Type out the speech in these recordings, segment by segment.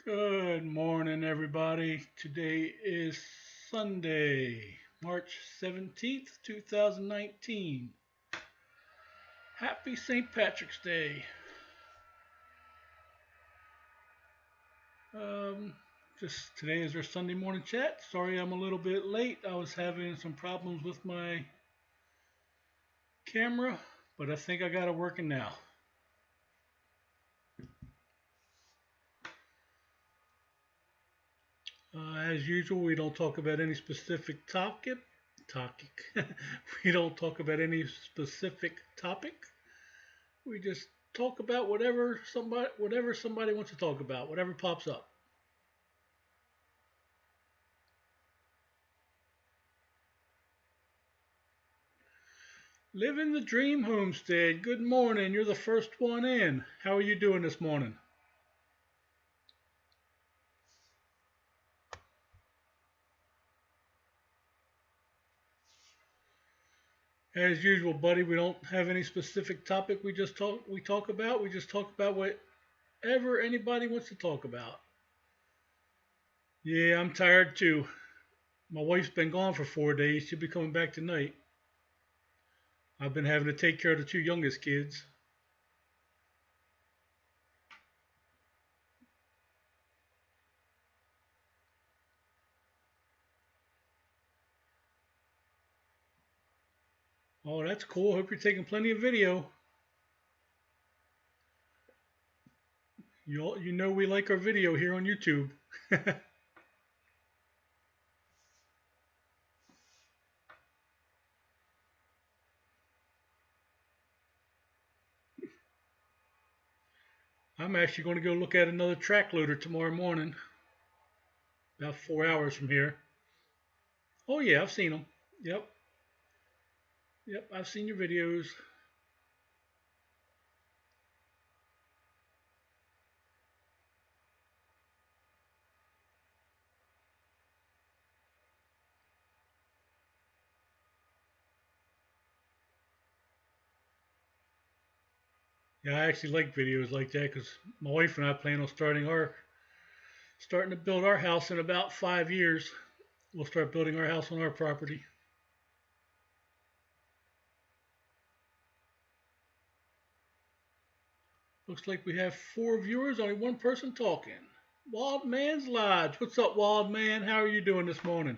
Good morning, everybody. Today is Sunday, March 17th, 2019. Happy St. Patrick's Day. Um, just today is our Sunday morning chat. Sorry I'm a little bit late. I was having some problems with my camera, but I think I got it working now. As usual, we don't talk about any specific topic. Topic. We don't talk about any specific topic. We just talk about whatever somebody wants to talk about, whatever pops up. Living the dream homestead. Good morning. You're the first one in. How are you doing this morning? As usual, buddy, we don't have any specific topic we just talk about whatever anybody wants to talk about. Yeah, I'm tired too. My wife's been gone for 4 days. She'll be coming back tonight. I've been having to take care of the two youngest kids. Oh, that's cool. Hope you're taking plenty of video. You know we like our video here on YouTube. I'm actually going to go look at another track loader tomorrow morning, about 4 hours from here. Oh yeah, I've seen them. Yep, yep, I've seen your videos. Yeah, I actually like videos like that because my wife and I plan on starting to build our house in about 5 years. We'll start building our house on our property. Looks like we have 4 viewers, only one person talking. Wild Man's Lodge. What's up, Wild Man? How are you doing this morning?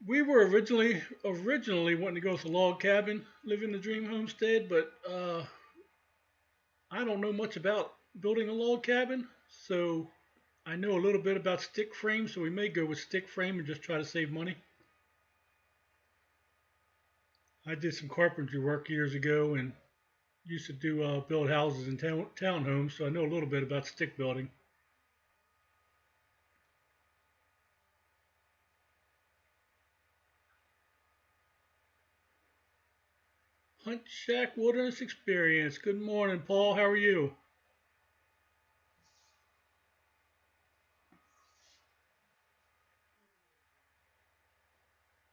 We were originally wanting to go with a log cabin, live in the dream homestead, but I don't know much about building a log cabin, so I know a little bit about stick frame, so we may go with stick frame and just try to save money. I did some carpentry work years ago and used to do build houses and townhomes, so I know a little bit about stick building. Hunt Shack Wilderness Experience. Good morning, Paul. How are you?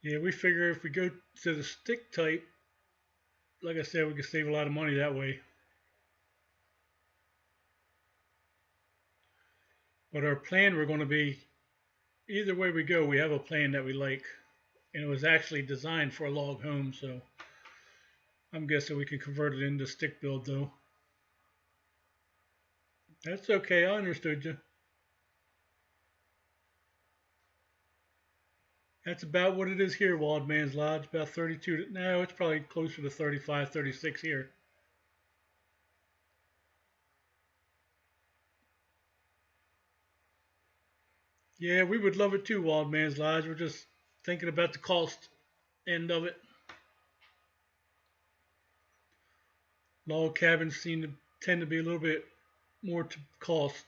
Yeah, we figure if we go to the stick type, like I said, we can save a lot of money that way. But our plan, we're going to be either way we go, we have a plan that we like, and it was actually designed for a log home, so I'm guessing we can convert it into stick build though. That's okay. I understood you. That's about what it is here, Wild Man's Lodge. About 32. No, it's probably closer to 35, 36 here. Yeah, we would love it too, Wild Man's Lodge. We're just thinking about the cost end of it. Log cabins seem to tend to be a little bit more to cost.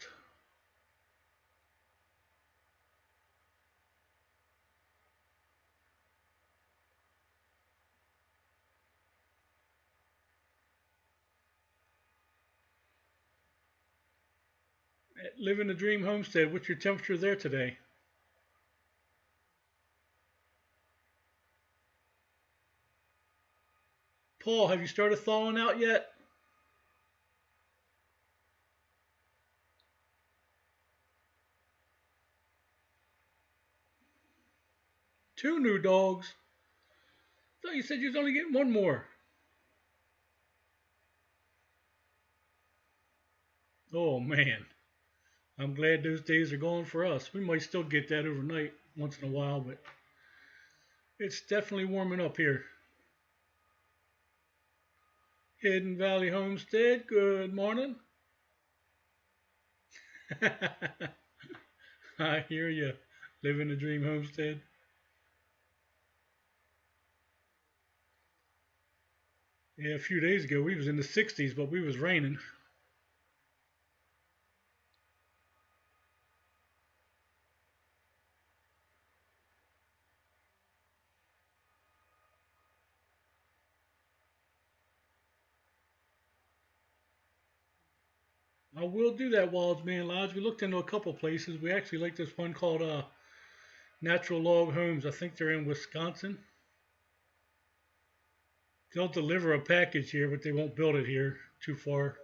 Living the dream homestead. What's your temperature there today? Paul, have you started thawing out yet? Two new dogs. I thought you said you was only getting one more. Oh man, I'm glad those days are gone for us. We might still get that overnight once in a while, but it's definitely warming up here. Hidden Valley Homestead, good morning. I hear you. Living the dream homestead. Yeah, a few days ago we was in the 60s, but we was raining. I will do that, Wilds Man Lodge. We looked into a couple places. We actually like this one called Natural Log Homes. I think they're in Wisconsin. They'll deliver a package here, but they won't build it here too far.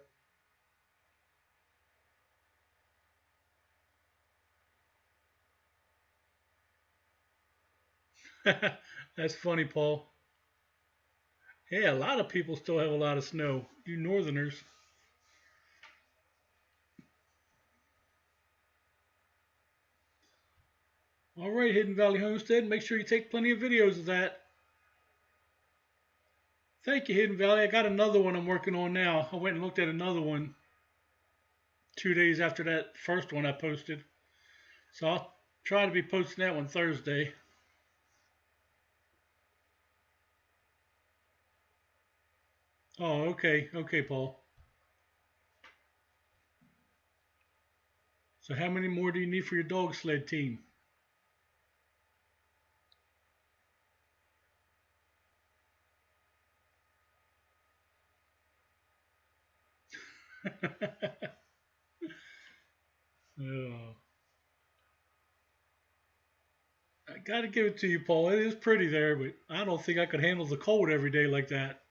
That's funny, Paul. Yeah, a lot of people still have a lot of snow. You northerners. All right, Hidden Valley Homestead. Make sure you take plenty of videos of that. Thank you, Hidden Valley. I got another one I'm working on now. I went and looked at another one 2 days after that first one I posted. So I'll try to be posting that one Thursday. Oh, okay. Okay, Paul. So how many more do you need for your dog sled team? Oh, I gotta give it to you, Paul. It is pretty there, but I don't think I could handle the cold every day like that.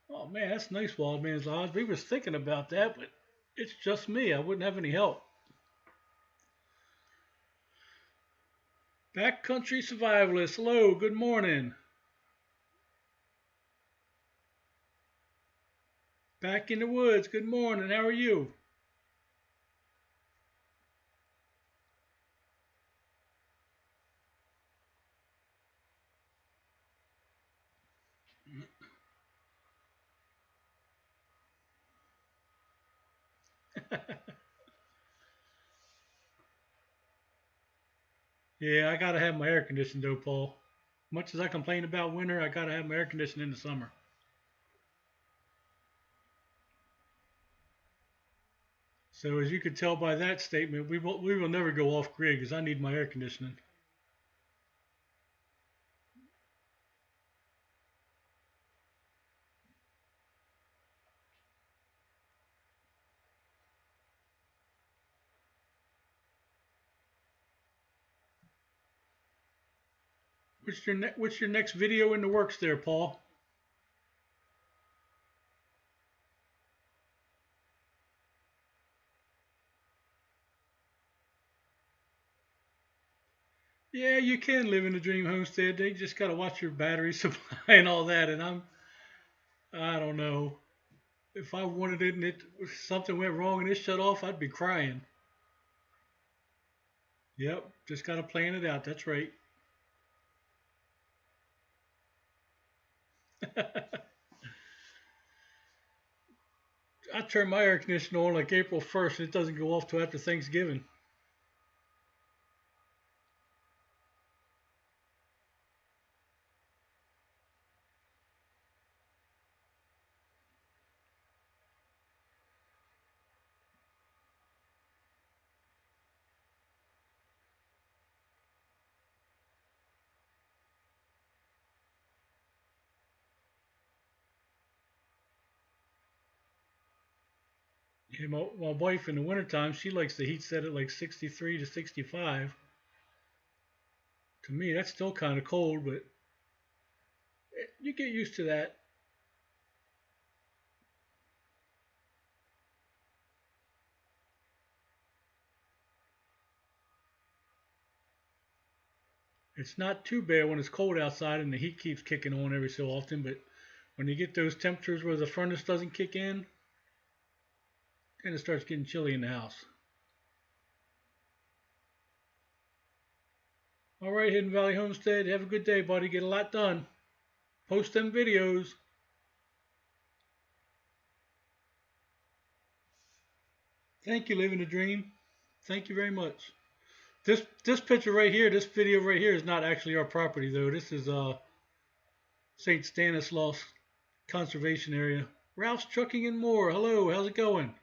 Oh man, that's nice, Wild Man's Lodge. We was thinking about that, but it's just me. I wouldn't have any help. Backcountry Survivalist, hello, good morning. Back in the woods, good morning. How are you? Yeah, I gotta have my air conditioned though, Paul. Much as I complain about winter, I gotta have my air conditioned in the summer. So as you could tell by that statement, we will never go off grid because I need my air conditioning. What's your next video in the works there, Paul? Yeah, you can live in a dream homestead. They just gotta watch your battery supply and all that. And I don't know. If I wanted it and if something went wrong and it shut off, I'd be crying. Yep, just gotta plan it out. That's right. I turn my air conditioner on like April 1st and it doesn't go off till after Thanksgiving. Yeah, my wife in the wintertime, she likes the heat set at like 63 to 65. To me, that's still kind of cold, but you get used to that. It's not too bad when it's cold outside and the heat keeps kicking on every so often, but when you get those temperatures where the furnace doesn't kick in, then it starts getting chilly in the house. All right, Hidden Valley Homestead, have a good day, buddy. Get a lot done. Post them videos. Thank you, Living the Dream. Thank you very much. This picture right here, this video right here is not actually our property though. This is St. Stanislaus Conservation Area. Ralph's Trucking and More. Hello, how's it going?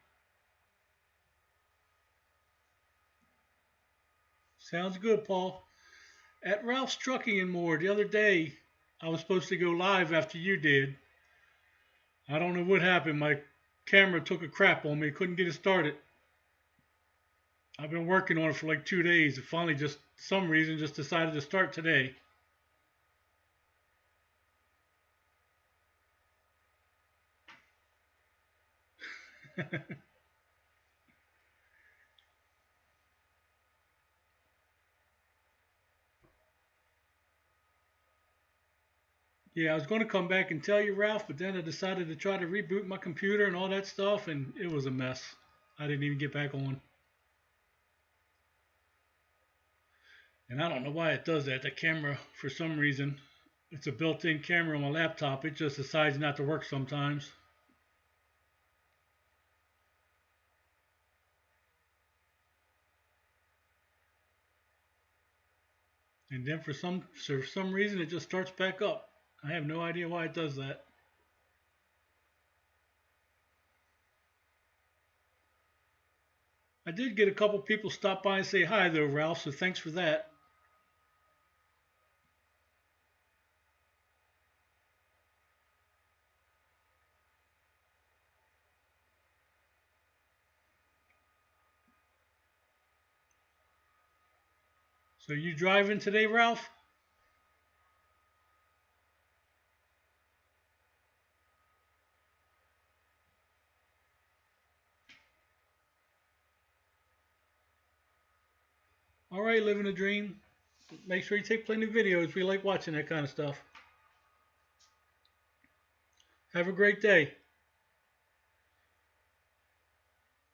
Sounds good, Paul. At Ralph's Trucking and More the other day, I was supposed to go live after you did. I don't know what happened. My camera took a crap on me. Couldn't get it started. I've been working on it for like 2 days. It finally just, some reason, just decided to start today. Yeah, I was going to come back and tell you, Ralph, but then I decided to try to reboot my computer and all that stuff, and it was a mess. I didn't even get back on. And I don't know why it does that. The camera, for some reason, it's a built-in camera on my laptop. It just decides not to work sometimes. And then for some reason, it just starts back up. I have no idea why it does that. I did get a couple people stop by and say hi, though, Ralph, so thanks for that. So you driving today, Ralph? All right, living a dream. Make sure you take plenty of videos. We like watching that kind of stuff. Have a great day.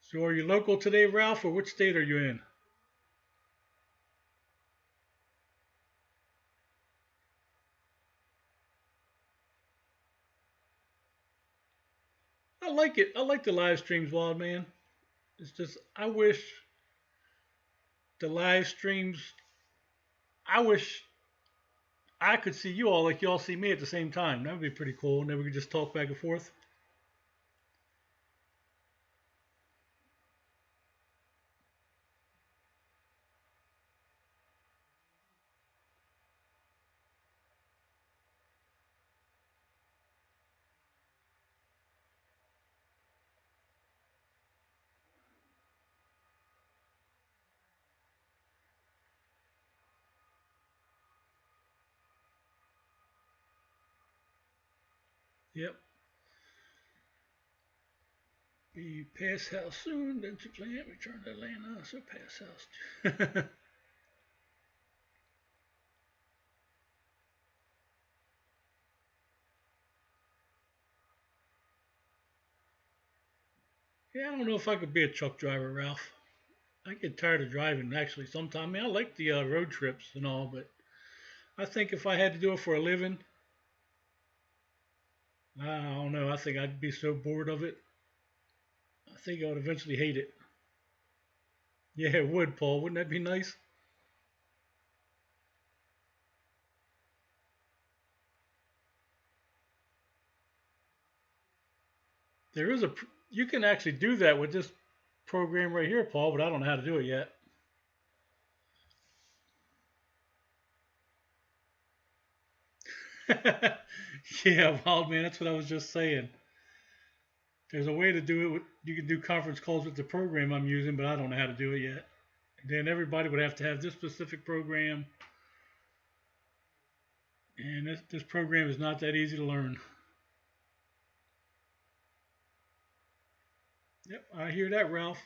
So are you local today, Ralph, or which state are you in? I like it. I like the live streams, Wild Man. It's just I wish the live streams. I wish I could see you all like y'all see me at the same time. That would be pretty cool. And then we could just talk back and forth. Yep. Be pass house soon, then to plant, return to Atlanta, so pass house. Yeah, I don't know if I could be a truck driver, Ralph. I get tired of driving actually sometimes. I mean, I like the road trips and all, but I think if I had to do it for a living, I don't know. I think I'd be so bored of it. I think I would eventually hate it. Yeah, it would, Paul. Wouldn't that be nice? There is a. You can actually do that with this program right here, Paul, but I don't know how to do it yet. Yeah, wild man. That's what I was just saying. There's a way to do it. You can do conference calls with the program I'm using, but I don't know how to do it yet. And then everybody would have to have this specific program, and this program is not that easy to learn. Yep, I hear that, Ralph.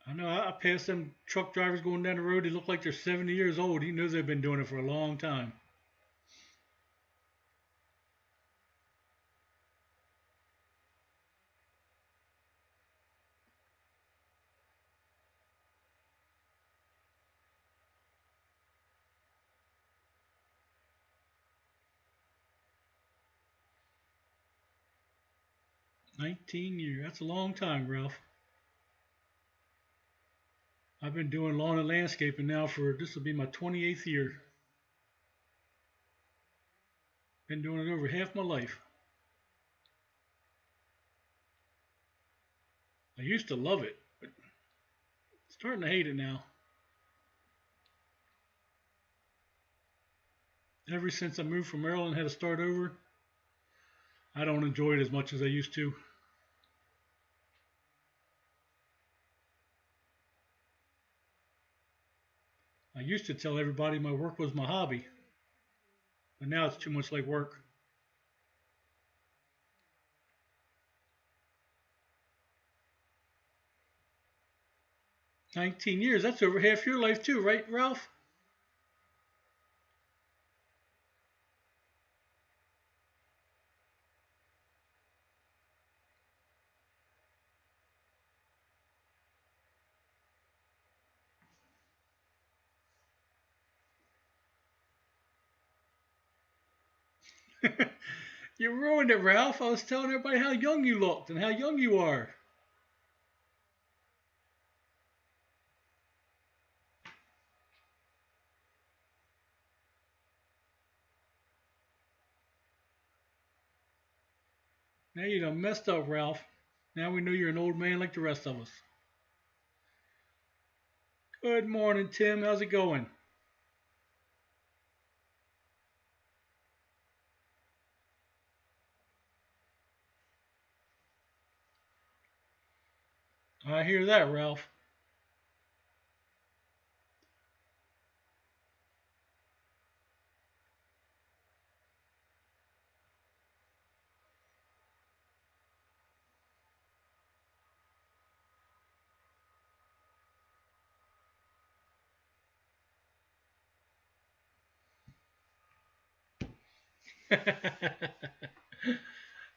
I know I pass them truck drivers going down the road. They look like they're 70 years old. He knows they've been doing it for a long time. 19 years. That's a long time, Ralph. I've been doing lawn and landscaping now for this will be my 28th year. Been doing it over half my life. I used to love it, but starting to hate it now. Ever since I moved from Maryland, had to start over. I don't enjoy it as much as I used to. I used to tell everybody my work was my hobby, but now it's too much like work. 19 years, that's over half your life too, right, Ralph? You ruined it, Ralph. I was telling everybody how young you looked and how young you are. Now you done messed up, Ralph. Now we know you're an old man like the rest of us. Good morning, Tim. How's it going? I hear that, Ralph.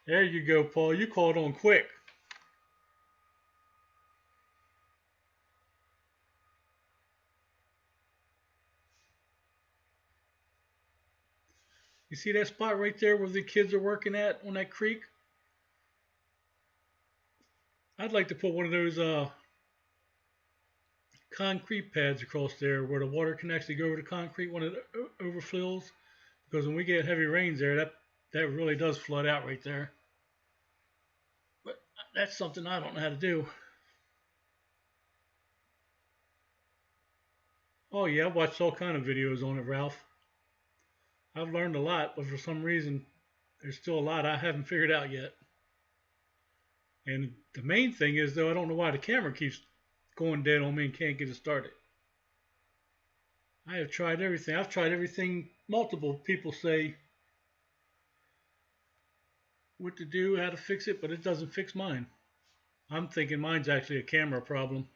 There you go, Paul. You called on quick. You see that spot right there where the kids are working at on that creek? I'd like to put one of those concrete pads across there where the water can actually go over the concrete when it overflows. Because when we get heavy rains there, that really does flood out right there. But that's something I don't know how to do. Oh yeah, I've watched all kind of videos on it, Ralph. I've learned a lot, but for some reason, there's still a lot I haven't figured out yet. And the main thing is, though, I don't know why the camera keeps going dead on me and can't get it started. I have tried everything. I've tried everything. Multiple people say what to do, how to fix it, but it doesn't fix mine. I'm thinking mine's actually a camera problem.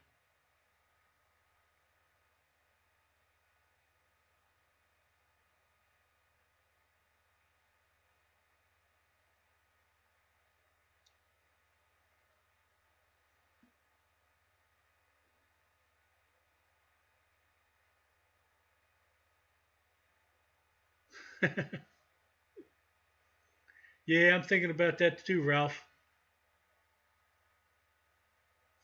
Yeah, I'm thinking about that too, Ralph.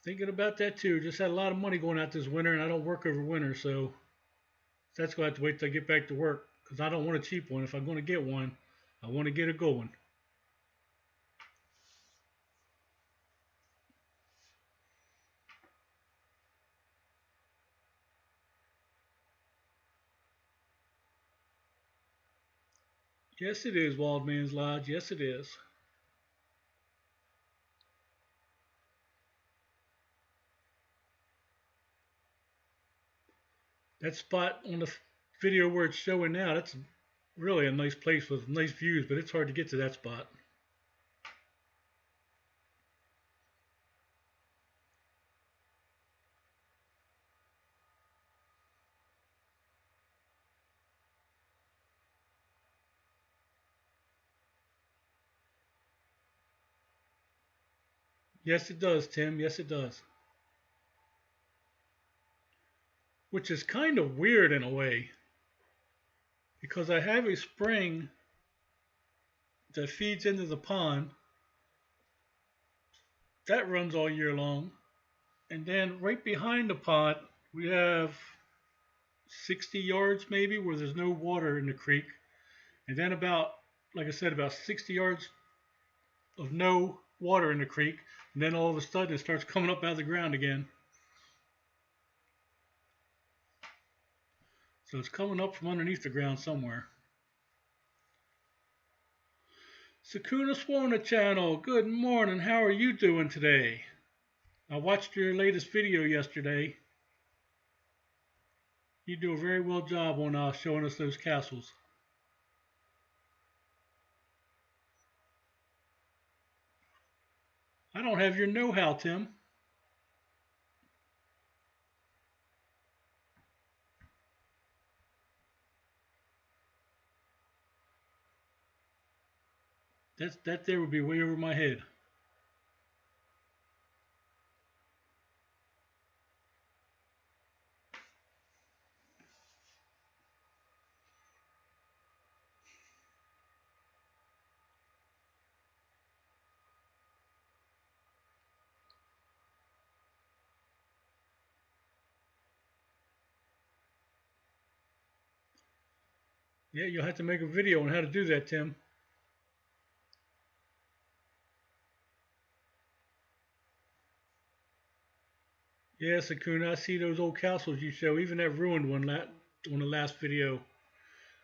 Thinking about that too. Just had a lot of money going out this winter, and I don't work over winter, so that's going to have to wait till I get back to work because I don't want a cheap one. If I'm going to get one, I want to get a good one. Yes, it is, Wildman's Lodge. Yes, it is. That spot on the video where it's showing now, that's really a nice place with nice views, but it's hard to get to that spot. Yes, it does, Tim. Yes, it does. Which is kind of weird in a way because I have a spring that feeds into the pond that runs all year long. And then right behind the pond, we have 60 yards maybe where there's no water in the creek. And then about, like I said, about 60 yards of no water in the creek. And then all of a sudden it starts coming up out of the ground again. So it's coming up from underneath the ground somewhere. Sakuna Swana channel, good morning. How are you doing today? I watched your latest video yesterday. You do a very well job on showing us those castles. I don't have your know-how, Tim. That there would be way over my head. Yeah, you'll have to make a video on how to do that, Tim. Yeah, Sakuna, I see those old castles you show, even that ruined one on the last video.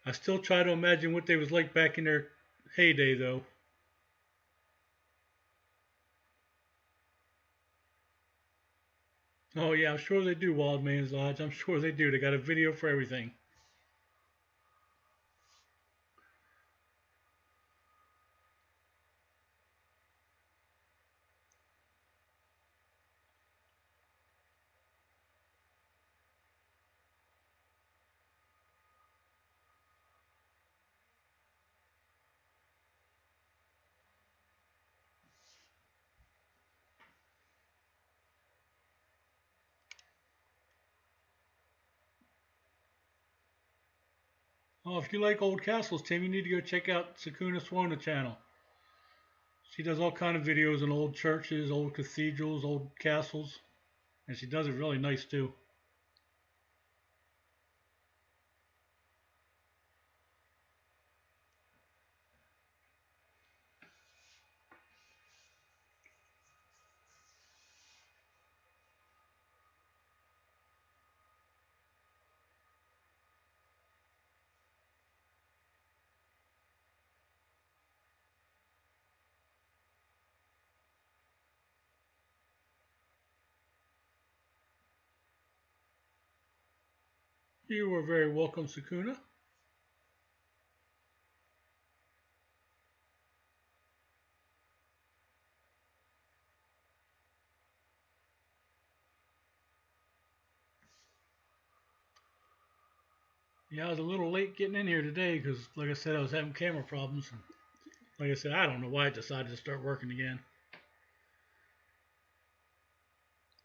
I still try to imagine what they was like back in their heyday, though. Oh yeah, I'm sure they do, Wildman's Lodge. I'm sure they do. They got a video for everything. Oh, if you like old castles, Tim, you need to go check out Sakuna Swana channel. She does all kind of videos on old churches, old cathedrals, old castles, and she does it really nice too. You are very welcome, Sakuna. Yeah, I was a little late getting in here today because, like I said, I was having camera problems. And like I said, I don't know why I decided to start working again.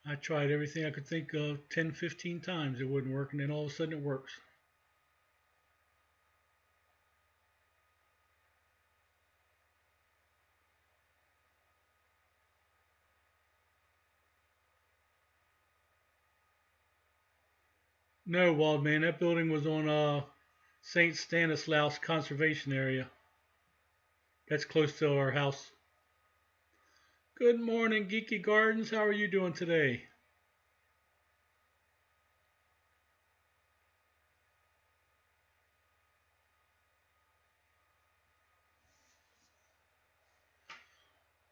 I tried everything I could think of 10, 15 times. It wouldn't work, and then all of a sudden it works. No, Wildman, that building was on St. Stanislaus Conservation Area. That's close to our house. Good morning, Geeky Gardens. How are you doing today?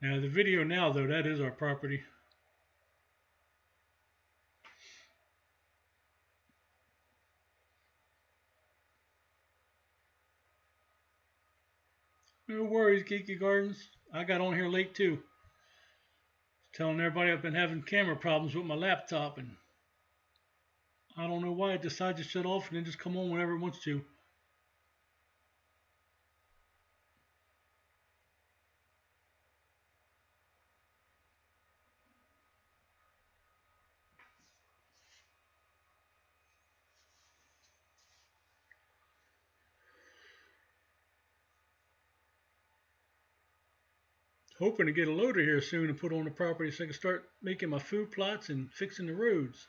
Now the video now though, that is our property. No worries, Geeky Gardens. I got on here late too. Telling everybody I've been having camera problems with my laptop, and I don't know why it decides to shut off and then just come on whenever it wants to. Hoping to get a loader here soon and put on the property so I can start making my food plots and fixing the roads.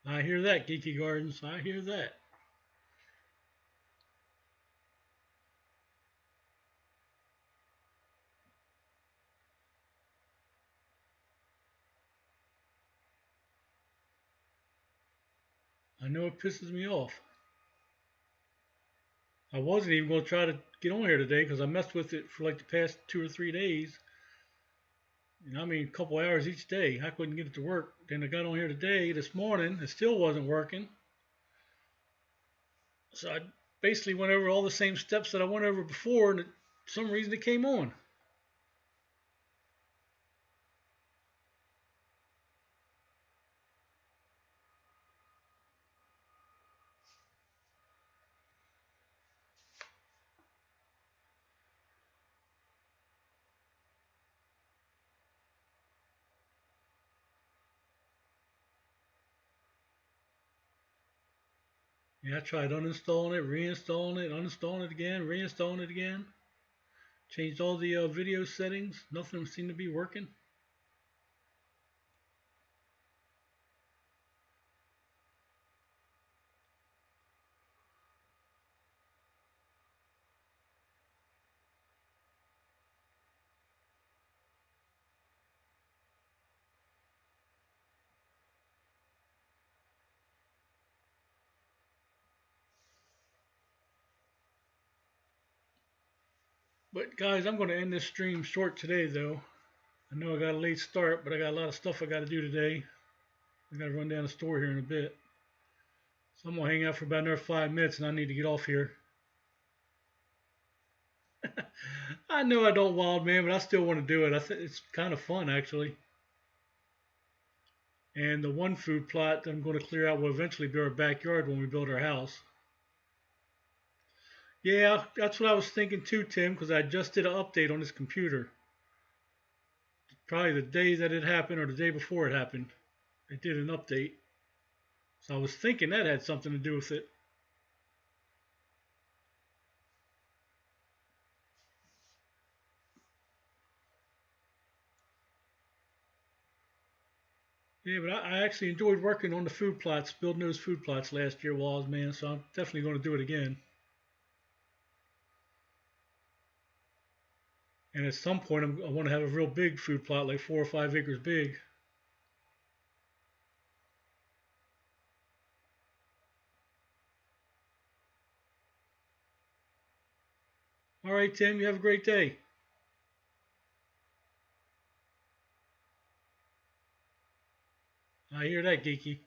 I hear that, Geeky Gardens. I hear that. I know it pisses me off. I wasn't even going to try to get on here today because I messed with it for like the past 2 or 3 days. I mean, a couple hours each day. I couldn't get it to work. Then I got on here today, this morning. It still wasn't working. So I basically went over all the same steps that I went over before, and for some reason it came on. Yeah, I tried uninstalling it, reinstalling it, uninstalling it again, reinstalling it again. Changed all the video settings. Nothing seemed to be working. But guys, I'm going to end this stream short today, though. I know I got a late start, but I got a lot of stuff I got to do today. I got to run down the store here in a bit. So I'm going to hang out for about another 5 minutes, and I need to get off here. I know I don't wild man, but I still want to do it. I think it's kind of fun, actually. And the one food plot that I'm going to clear out will eventually be our backyard when we build our house. Yeah, that's what I was thinking too, Tim, because I just did an update on this computer. Probably the day that it happened or the day before it happened. It did an update. So I was thinking that had something to do with it. Yeah, but I actually enjoyed working on the food plots, building those food plots last year, Walls, man. So I'm definitely going to do it again. And at some point, I want to have a real big food plot, like 4 or 5 acres big. All right, Tim, you have a great day. I hear that, Geeky.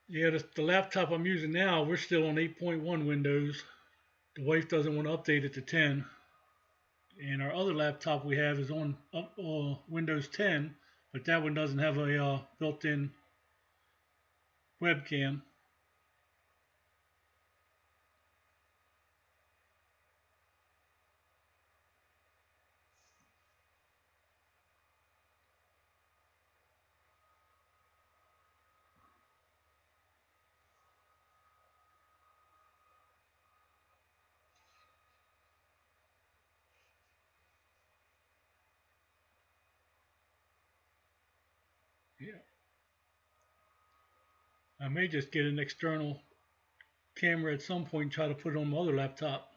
Yeah, the laptop I'm using now, we're still on 8.1 Windows. The wife doesn't want to update it to 10. And our other laptop we have is on Windows 10, but that one doesn't have a built-in webcam. Yeah. I may just get an external camera at some point and try to put it on my other laptop.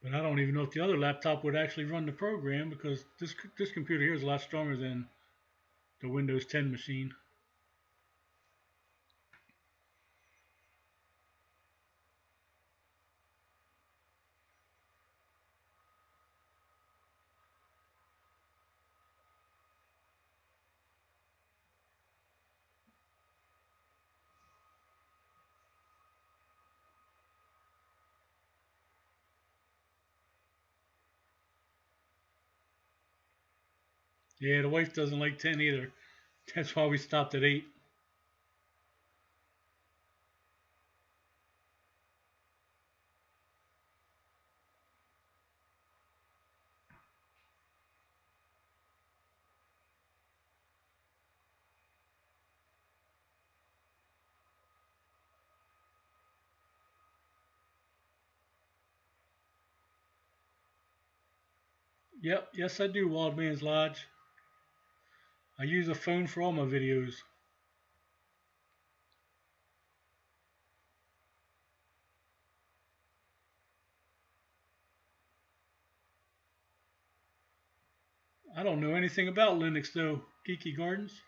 But I don't even know if the other laptop would actually run the program because this computer here is a lot stronger than the Windows 10 machine. Yeah, the wife doesn't like 10 either. That's why we stopped at 8. Yep, yes I do, Wild Man's Lodge. I use a phone for all my videos. I don't know anything about Linux though, Geeky Gardens.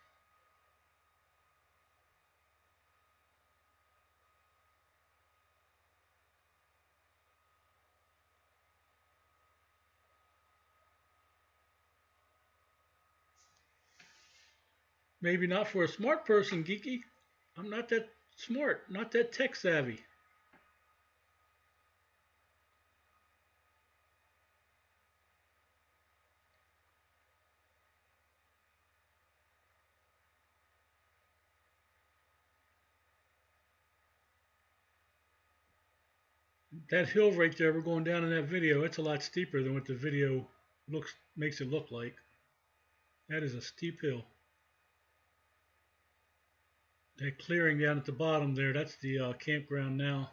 Maybe not for a smart person, Geeky. I'm not that smart, not that tech savvy. That hill right there we're going down in that video, it's a lot steeper than what the video makes it look like. That is a steep hill. That clearing down at the bottom there, that's the campground now.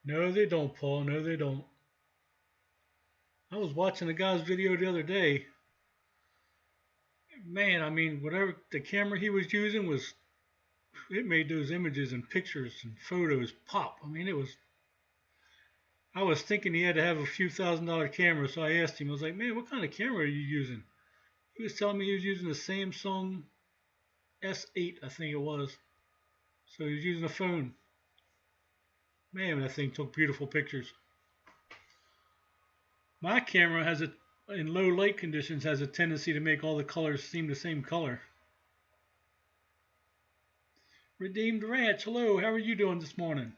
No, they don't, Paul. No, they don't. I was watching a guy's video the other day. Man, I mean, whatever the camera he was using was, it made those images and pictures and photos pop. I mean, it was. I was thinking he had to have a few $1,000 camera, so I asked him. I was like, "Man, what kind of camera are you using?" He was telling me he was using the Samsung S8, I think it was. So he was using a phone. Man, that thing took beautiful pictures. My camera has a, in low light conditions, has a tendency to make all the colors seem the same color. Redeemed Ranch, hello, how are you doing this morning?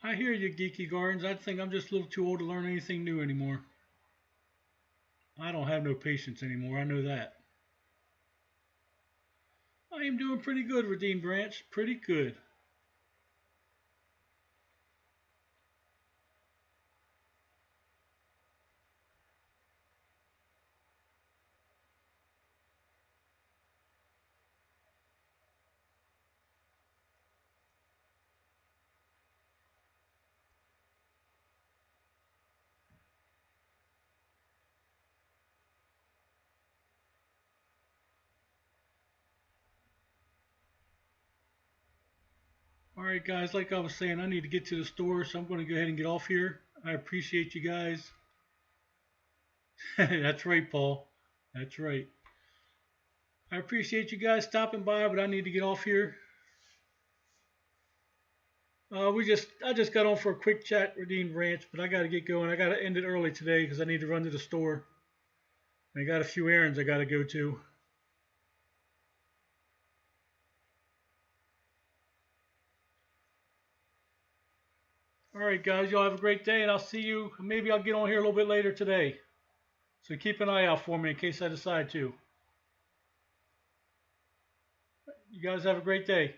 I hear you, Geeky Gardens. I think I'm just a little too old to learn anything new anymore. I don't have no patience anymore, I know that. I am doing pretty good, Redeemed Ranch. Pretty good. Alright guys, like I was saying, I need to get to the store, so I'm going to go ahead and get off here. I appreciate you guys. That's right, Paul. That's right. I appreciate you guys stopping by, but I need to get off here. I just got on for a quick chat with Dean Ranch, but I got to get going. I got to end it early today because I need to run to the store. I got a few errands I got to go to. All right, guys, y'all have a great day, and I'll see you. Maybe I'll get on here a little bit later today. So keep an eye out for me in case I decide to. You guys have a great day.